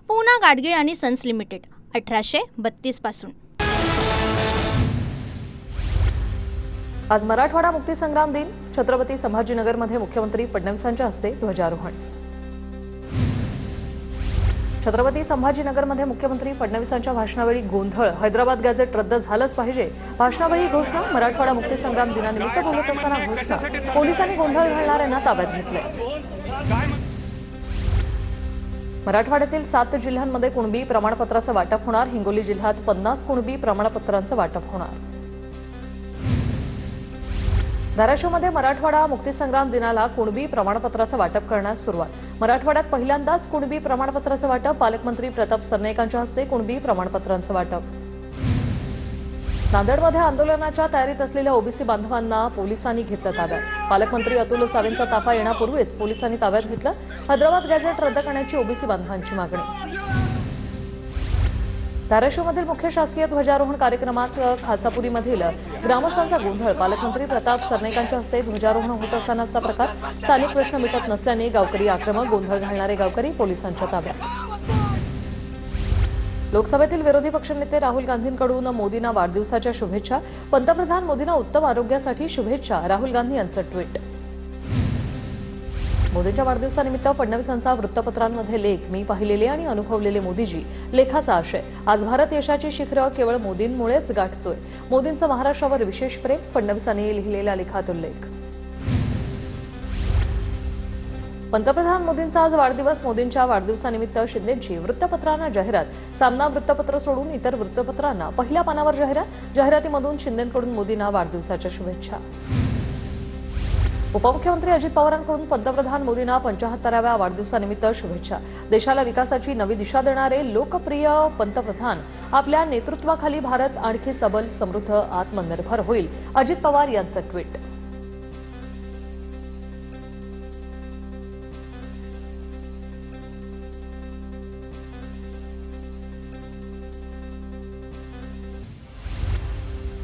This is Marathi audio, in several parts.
पूना गाडगीळ आणि सन्स लिमिटेड 1832 पासून। आज मराठवाडा मुक्तीसंग्राम दिन। छत्रपती संभाजीनगरमध्ये मुख्यमंत्री फडणवीसांच्या हस्ते ध्वजारोहण। छत्रपती संभाजीनगरमध्ये मुख्यमंत्री फडणवीसांच्या भाषणावेळी गोंधळ। हैदराबाद गॅझेट रद्द झालंच पाहिजे। भाषणावेळी घोषणा। मराठवाडा मुक्तीसंग्राम दिनानिमित्त बोलत असताना घोषणा। पोलिसांनी गोंधळ घालणाऱ्यांना ताब्यात घेतले। मराठवाड्यातील 7 जिल्ह्यांमध्ये कुणबी प्रमाणपत्राचं वाटप होणार। हिंगोली जिल्ह्यात 50 कुणबी प्रमाणपत्रांचं वाटप होणार। धाराशिवमध्ये मराठवाडा मुक्तीसंग्राम दिनाला कुणबी प्रमाणपत्राचं वाटप करण्यास सुरुवात। मराठवाड्यात पहिल्यांदाच कुणबी प्रमाणपत्राचं वाटप। पालकमंत्री प्रताप सरनाईकांच्या हस्ते कुणबी प्रमाणपत्रांचं वाटप। नांदेडमध्ये आंदोलनाच्या तयारीत असलेल्या ओबीसी बांधवांना पोलिसांनी घेतलं ताब्यात। पालकमंत्री अतुल सावेंचा ताफा येण्यापूर्वीच पोलिसांनी ताब्यात घेतलं। हैदराबाद गॅझेट रद्द करण्याची ओबीसी बांधवांची मागणी। धाराशिवमधील मुख्य शासकीय ध्वजारोहण कार्यक्रमात खासापुरीमधील ग्रामस्थांचा गोंधळ। पालकमंत्री प्रताप सरनाईकांच्या हस्ते ध्वजारोहण होत असतानाचा प्रकार। स्थानिक प्रश्न मिटत नसल्याने गावकरी आक्रमक। गोंधळ घालणारे गावकरी पोलिसांच्या ताब्यात। लोकसभेतील विरोधी पक्षनेते राहुल गांधींकडून मोदींना वाढदिवसाच्या शुभेच्छा। पंतप्रधान मोदींना उत्तम आरोग्यासाठी शुभेच्छा। राहुल गांधी यांचं ट्विट। मोदींच्या वाढदिवसानिमित्त फडणवीसांचा वृत्तपत्रांमध्ये लेख। मी पाहिलेले आणि अनुभवलेले मोदीजी लेखाचा आशय। आज भारत यशाची शिखरं केवळ मोदींमुळेच गाठतोय। मोदींचं महाराष्ट्रावर विशेष प्रेम। फडणवीसांनी लिहिलेल्या लेखात उल्लेख। पंतप्रधान मोदींचा आज वाढदिवस। मोदींच्या वाढदिवसानिमित्त शिंदेंची वृत्तपत्रांना जाहिरात। सामना वृत्तपत्र सोडून इतर वृत्तपत्रांना पहिल्या पानावर जाहिरात। जाहिरातीमधून शिंदेंकडून मोदींना वाढदिवसाच्या शुभेच्छा। उपमुख्यमंत्री अजित पवारांकडून पंतप्रधान मोदींना 75व्या वाढदिवसानिमित्त शुभेच्छा। देशाला विकासाची नवी दिशा देणारे लोकप्रिय पंतप्रधान। आपल्या नेतृत्वाखाली भारत आणखी सबल, समृद्ध, आत्मनिर्भर होईल। अजित पवार यांचं ट्विट।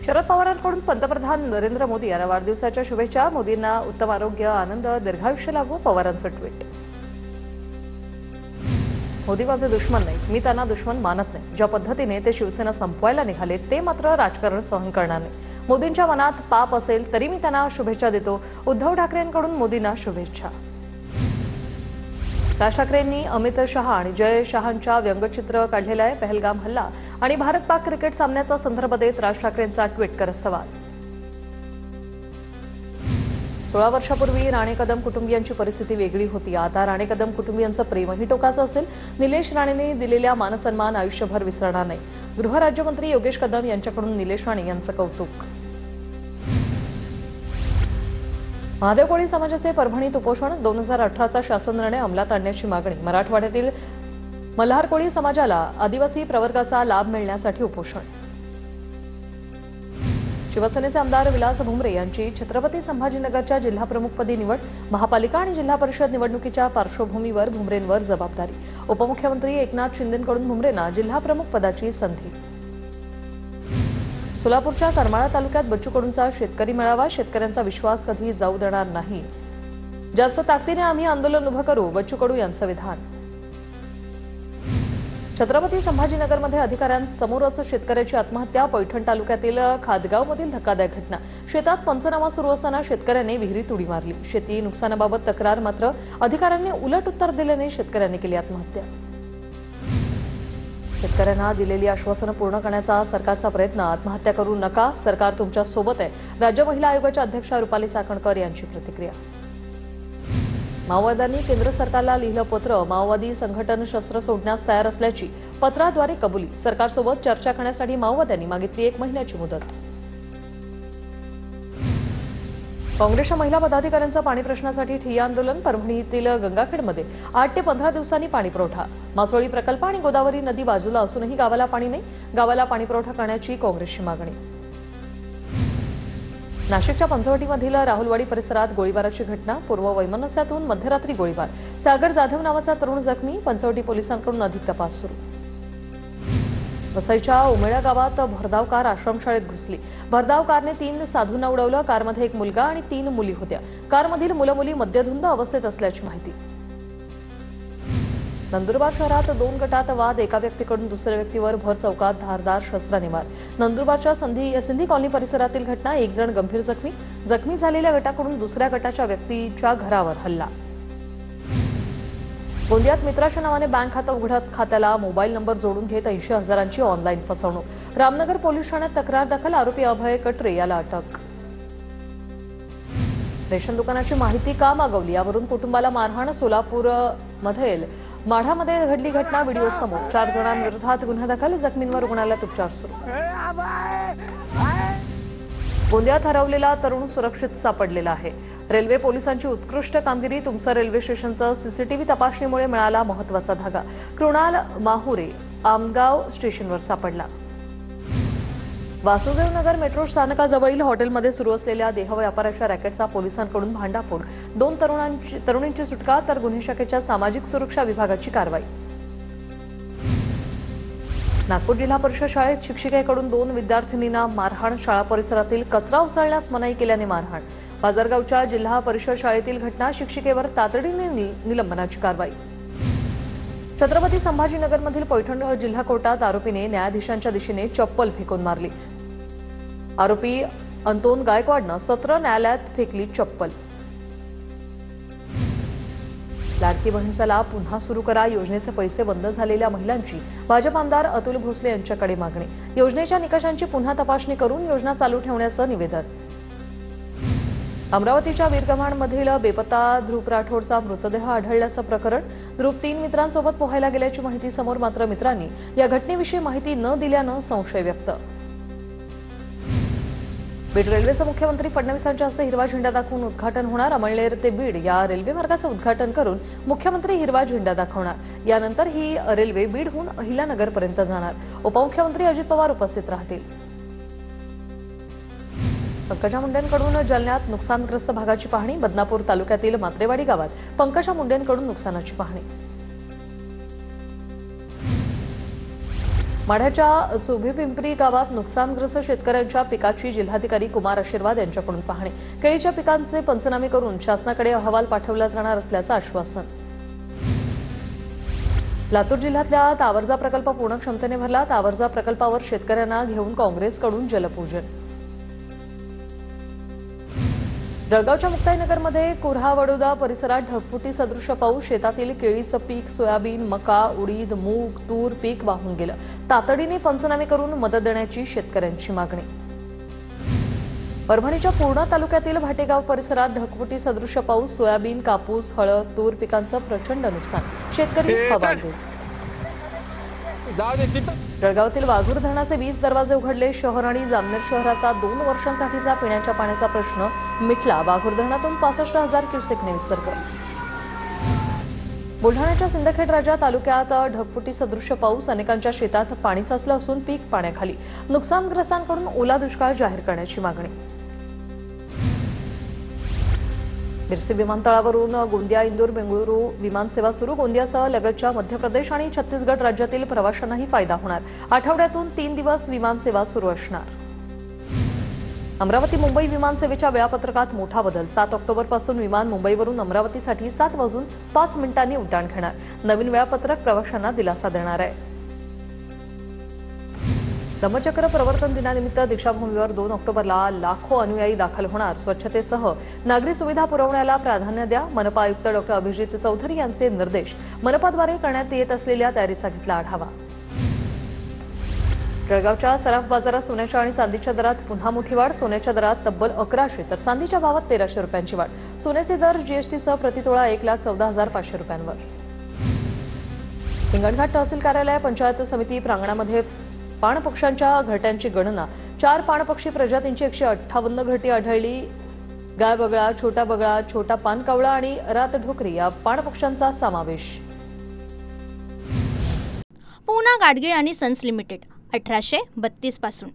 शरद पवारांकडून पंतप्रधान नरेंद्र मोदी यांना वाढदिवसाच्या शुभेच्छा। मोदींना उत्तम आरोग्य, आनंद, दीर्घायुष्य लाभो। पवारांचं ट्विट। मोदी माझे दुश्मन नाही, मी त्यांना दुश्मन मानत नाही। ज्या पद्धतीने ते शिवसेना संपवायला निघाले ते मात्र राजकारण सहन करणार नाही। मोदींच्या मनात पाप असेल तरी मी त्यांना शुभेच्छा देतो। उद्धव ठाकरेंकडून मोदींना शुभेच्छा। राज ठाकरेंनी अमित शहा आणि जय शहांच्या व्यंगचित्र काढलेलं आहे। पहलगाम हल्ला आणि भारत पाक क्रिकेट सामन्याचा संदर्भ देत राज ठाकरेंचा ट्विट करत सवाल। 16 वर्षापूर्वी राणे कदम कुटुंबियांची परिस्थिती वेगळी होती। आता राणे कदम कुटुंबियांचं प्रेमही टोकाचं असेल। निलेश राणेंनी दिलेल्या मानसन्मान आयुष्यभर विसरणार नाही। गृहराज्यमंत्री योगेश कदम यांच्याकडून निलेश राणे यांचं कौतुक। महादेव कोळी समाजाचे परभणीत उपोषण। 2018चा शासन निर्णय अंमलात आणण्याची मागणी। मराठवाड्यातील मल्हार कोळी समाजाला आदिवासी प्रवर्गाचा लाभ मिळण्यासाठी उपोषण। शिवसेनेचे आमदार विलास भुमरे यांची छत्रपती संभाजीनगरच्या जिल्हाप्रमुखपदी निवड। महापालिका आणि जिल्हा परिषद निवडणुकीच्या पार्श्वभूमीवर भुमरेंवर जबाबदारी। उपमुख्यमंत्री एकनाथ शिंदेंकडून भुमरेंना जिल्हाप्रमुख पदाची संधी। सोलापूरच्या करमाळा तालुक्यात बच्चू कडूंचा शेतकरी मेळावा। शेतकऱ्यांचा विश्वास कधी जाऊ देणार नाही। जास्त ताकदीने आम्ही आंदोलन उभं करू। बच्चू कडू यांचं विधान। छत्रपती संभाजीनगरमध्ये अधिकाऱ्यांसमोरच शेतकऱ्याची आत्महत्या। पैठण तालुक्यातील खादगावमधील धक्कादायक घटना। शेतात पंचनामा सुरू असताना शेतकऱ्याने विहिरीत उडी मारली। शेती नुकसानाबाबत तक्रार, मात्र अधिकाऱ्यांनी उलट उत्तर दिल्याने शेतकऱ्यांनी केली आत्महत्या। शेतकऱ्यांना दिलेली आश्वासनं पूर्ण करण्याचा सरकारचा प्रयत्न। आत्महत्या करू नका, सरकार तुमच्या सोबत आहे। राज्य महिला आयोगाच्या अध्यक्षा रुपाली चाकणकर यांची प्रतिक्रिया। माओवाद्यांनी केंद्र सरकारला लिहिलं पत्र। माओवादी संघटन शस्त्र सोडण्यास तयार असल्याची पत्राद्वारे कबुली। सरकारसोबत चर्चा करण्यासाठी माओवाद्यांनी मागितली 1 महिन्याची मुदत। काँग्रेसच्या महिला पदाधिकाऱ्यांचं पाणी प्रश्नासाठी ठिय्या आंदोलन। परभणीतील गंगाखेडमध्ये 8 ते 15 दिवसांनी पाणी पुरवठा। मासोळी प्रकल्प आणि गोदावरी नदी बाजूला असूनही गावाला पाणी नाही। गावाला पाणी पुरवठा करण्याची काँग्रेसची मागणी। नाशिकच्या पंचवटीमधील राहुलवाडी परिसरात गोळीबाराची घटना। पूर्व वैमनस्यातून मध्यरात्री गोळीबार। सागर जाधव नावाचा तरुण जखमी। पंचवटी पोलिसांकडून अधिक तपास सुरू। वसईच्या उमेळा गावात भरधाव कार आश्रमशाळेत घुसली। भरधाव कारने 3 साधूंना उडवलं। कारमध्ये 1 मुलगा आणि 3 मुली होत्या। कारमधील मुलं-मुली मद्यधुंद अवस्थेत असल्याची माहिती। नंदुरबार शहरात 2 गटात वाद, एका व्यक्तीकडून दुसऱ्या व्यक्तीवर भर चौकात धारदार शस्त्राने वार. नंदुरबारच्या सिंधी कॉलनी परिसरातील घटना. एक जण गंभीर जखमी झालेल्या गटाकडून दुसऱ्या गटाच्या व्यक्तीच्या घरावर हल्ला. गोंदियात मित्राच्या नावाने बँक खातं उघडत खात्याला मोबाईल नंबर जोडून घेत 80,000ची ऑनलाईन फसवणूक. रामनगर पोलीस ठाण्यात तक्रार दाखल. आरोपी अभय कटरे याला अटक. रेशन दुकानाची माहिती का मागवली यावरून कुटुंबाला मारहाण. सोलापूरमधील माढामध्ये घडली घटना. व्हिडिओ समोर. 4 जणांविरोधात गुन्हा दाखल. जखमींवर रुग्णालयात उपचार सुरू. गोंदियात हरवलेला तरुण सुरक्षित सापडलेला आहे. रेल्वे पोलिसांची उत्कृष्ट कामगिरी. तुमसर रेल्वे स्टेशनचं सीसीटीव्ही तपासणीमुळे मिळाला महत्त्वाचा धागा. कृणाल माहुरे आमगाव स्टेशनवर सापडला. वासुदेवनगर मेट्रो स्थानकाजवळील हॉटेलमध्ये सुरू असलेल्या देहव्यापाराच्या रॅकेटचा पोलिसांकडून भांडाफोड. 2 तरुणींची सुटका तर गुन्हे शाखेच्या सामाजिक सुरक्षा विभागाची कारवाई. नागपूर जिल्हा परिषद शाळेत शिक्षिकेकडून 2 विद्यार्थिनींना मारहाण. शाळा परिसरातील कचरा उचलण्यास मनाई केल्याने मारहाण. बाजारगावच्या जिल्हा परिषद शाळेतील घटना. शिक्षिकेवर तातडीने निलंबनाची कारवाई. छत्रपती संभाजीनगरमधील पैठण जिल्हा कोर्टात आरोपीने न्यायाधीशांच्या दिशेने चप्पल फेकून मारली. आरोपी अंतोन गायकवाडनं सत्र न्यायालयात फेकली चप्पल. लाडकी बहिणीचा लाभ पुन्हा सुरू करा. योजनेचे पैसे बंद झालेल्या महिलांची भाजप आमदार अतुल भोसले यांच्याकडे मागणी. योजनेच्या निकषांची पुन्हा तपासणी करून योजना चालू ठेवण्याचं निवेदन. अमरावतीच्या वीरगव्हाणमधील बेपत्ता ध्रुव राठोडचा मृतदेह आढळल्याचं प्रकरण. ध्रुव 3 मित्रांसोबत पोहायला गेल्याची माहिती समोर. मात्र मित्रांनी या घटनेविषयी माहिती न दिल्यानं संशय व्यक्त. बीड रेल्वेचं मुख्यमंत्री फडणवीसांच्या हस्ते हिरवा झेंडा दाखवून उद्घाटन होणार. अमळनेर ते बीड या रेल्वे मार्गाचं उद्घाटन करून मुख्यमंत्री हिरवा झेंडा दाखवणार. यानंतर ही रेल्वे बीडहून अहिल्यानगरपर्यंत जाणार. उपमुख्यमंत्री अजित पवार उपस्थित राहतील. पंकजा मुंडेंकडून जालन्यात नुकसानग्रस्त भागाची पाहणी. बदनापूर तालुक्यातील मात्रेवाडी गावात पंकजा मुंडेंकडून नुकसानाची पाहणी. माढ्याच्या चोभेपिंपरी गावात नुकसानग्रस्त शेतकऱ्यांच्या पिकाची जिल्हाधिकारी कुमार आशीर्वाद यांच्याकडून पाहणी. केळीच्या पिकांचे पंचनामे करून शासनाकडे अहवाल पाठवला जाणार असल्याचं आश्वासन. लातूर जिल्ह्यातल्या तावरजा प्रकल्प पूर्ण क्षमतेने भरला. तावरजा प्रकल्पावर शेतकऱ्यांना घेऊन काँग्रेसकडून जलपूजन. जळगावच्या मुक्ताईनगरमध्ये कुऱ्हावडोदा परिसरात ढगफुटी सदृश पाऊस. शेतातील केळीचं पीक, सोयाबीन, मका, उडीद, मूग, तूर पीक वाहून गेलं. तातडीने पंचनामे करून मदत देण्याची शेतकऱ्यांची मागणी. परभणीच्या पूर्णा तालुक्यातील भाटेगाव परिसरात ढगफुटी सदृश पाऊस. सोयाबीन, कापूस, हळद, तूर पिकांचं प्रचंड नुकसान. शेतकरी हवालदिल. जळगावातील वाघूर धरणाचे 20 दरवाजे उघडले. शहर आणि जामनेर शहराचा 2 वर्षांसाठीचा पिण्याच्या पाण्याचा प्रश्न मिटला. वाघूर धरणातून 65,000 क्युसेकने विसर्ग. बुलढाण्याच्या सिंदखेड राजा तालुक्यात ढगफुटी सदृश पाऊस. अनेकांच्या शेतात पाणी साचलं असून पीक पाण्याखाली. नुकसानग्रस्तांकडून ओला दुष्काळ जाहीर करण्याची मागणी. मिरसी विमानतळावरून गोंदिया, इंदूर, बेंगळुरू विमानसेवा सुरू. गोंदियासह लगतच्या मध्य प्रदेश आणि छत्तीसगड राज्यातील प्रवाशांनाही फायदा होणार. आठवड्यातून 3 दिवस विमानसेवा सुरू असणार. अमरावती मुंबई विमानसेवेच्या वेळापत्रकात मोठा बदल. 7 ऑक्टोबरपासून विमान मुंबईवरून अमरावतीसाठी 7:05 उड्डाण घेणार. नवीन वेळापत्रक प्रवाशांना दिलासा देणार आहे. धम्मचक्र प्रवर्तन दिनानिमित्त दीक्षाभूमीवर 2 ऑक्टोबरला लाखो अनुयायी दाखल होणार. स्वच्छतेसह नागरी सुविधा पुरवण्याला प्राधान्य द्या. मनपा आयुक्त डॉ. अभिजित चौधरी यांचे निर्देश. मनपाद्वारे करण्यात येत असलेल्या तयारीचा घेतला आढावा. जळगावच्या सराफ बाजारात सोन्याच्या आणि चांदीच्या दरात पुन्हा मोठी वाढ. सोन्याच्या दरात तब्बल 1100 तर चांदीच्या भावात 1300 रुपयांची वाढ. सोन्याचे दर जीएसटीसह प्रतितोळा 1,14,500 रुपयांवर. हिंगणघाट तहसील कार्यालय पंचायत समिती प्रांगणामध्ये पाणपक्ष्यांच्या घरट्यांची गणना. 4 पाणपक्षी प्रजातींची 158 घरटी आढळली. गाय बगळा, छोटा बगळा, छोटा पानकावळा आणि रातढोकरी या पाणपक्ष्यांचा समावेश. पूना गाडगीळ आणि सन्स लिमिटेड 1832 पासून